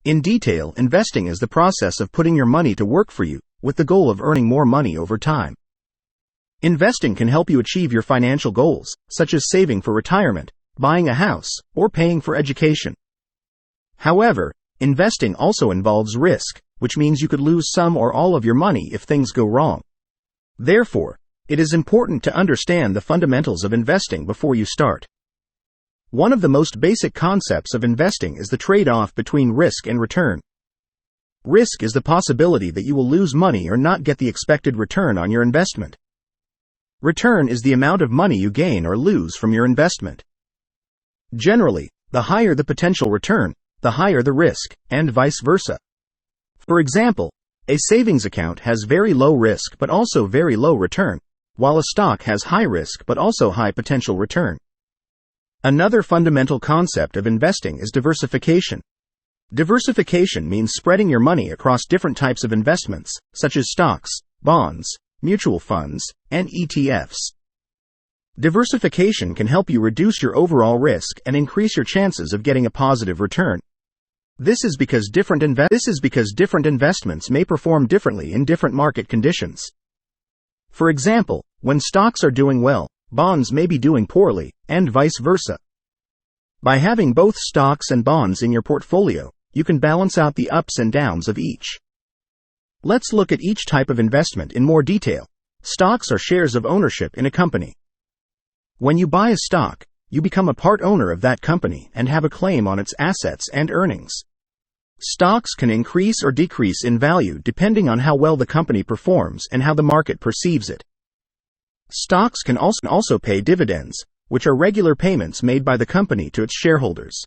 In detail, investing is the process of putting your money to work for you, with the goal of earning more money over time. Investing can help you achieve your financial goals, such as saving for retirement, buying a house, or paying for education. However, investing also involves risk, which means you could lose some or all of your money if things go wrong. Therefore, it is important to understand the fundamentals of investing before you start. One of the most basic concepts of investing is the trade-off between risk and return. Risk is the possibility that you will lose money or not get the expected return on your investment. Return is the amount of money you gain or lose from your investment. Generally, the higher the potential return, the higher the risk, and vice versa. For example, a savings account has very low risk but also very low return, while a stock has high risk but also high potential return. Another fundamental concept of investing is diversification. Diversification means spreading your money across different types of investments, such as stocks, bonds, mutual funds, and ETFs. Diversification can help you reduce your overall risk and increase your chances of getting a positive return. This is because different investments may perform differently in different market conditions. For example, when stocks are doing well, bonds may be doing poorly, and vice versa. By having both stocks and bonds in your portfolio, you can balance out the ups and downs of each. Let's look at each type of investment in more detail. Stocks are shares of ownership in a company. When you buy a stock, you become a part owner of that company and have a claim on its assets and earnings. Stocks can increase or decrease in value depending on how well the company performs and how the market perceives it. Stocks can also pay dividends, which are regular payments made by the company to its shareholders.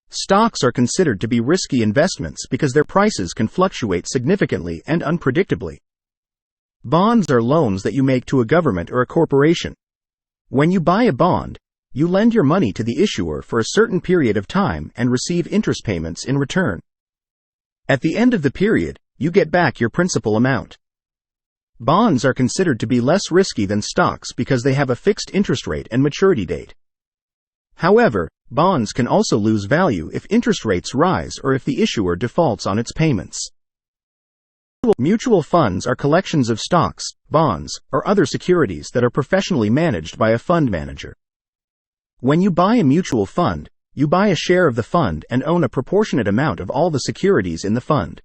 Stocks are considered to be risky investments because their prices can fluctuate significantly and unpredictably. Bonds are loans that you make to a government or a corporation. When you buy a bond, you lend your money to the issuer for a certain period of time and receive interest payments in return. At the end of the period, you get back your principal amount. Bonds are considered to be less risky than stocks because they have a fixed interest rate and maturity date. However, bonds can also lose value if interest rates rise or if the issuer defaults on its payments. Mutual funds are collections of stocks, bonds, or other securities that are professionally managed by a fund manager. When you buy a mutual fund, you buy a share of the fund and own a proportionate amount of all the securities in the fund.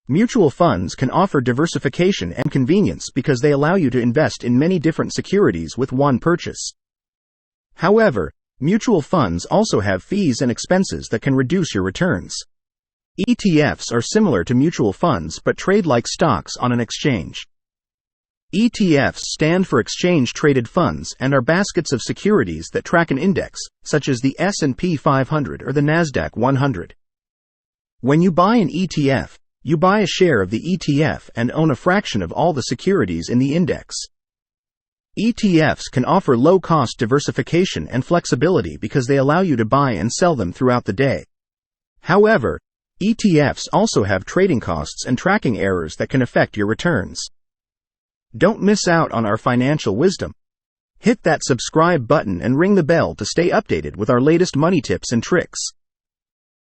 Mutual funds can offer diversification and convenience because they allow you to invest in many different securities with one purchase. However, mutual funds also have fees and expenses that can reduce your returns. ETFs are similar to mutual funds but trade like stocks on an exchange. ETFs stand for exchange-traded funds and are baskets of securities that track an index, such as the S&P 500 or the Nasdaq 100. When you buy an ETF, you buy a share of the ETF and own a fraction of all the securities in the index. ETFs can offer low-cost diversification and flexibility because they allow you to buy and sell them throughout the day. However, ETFs also have trading costs and tracking errors that can affect your returns. Don't miss out on our financial wisdom. Hit that subscribe button and ring the bell to stay updated with our latest money tips and tricks.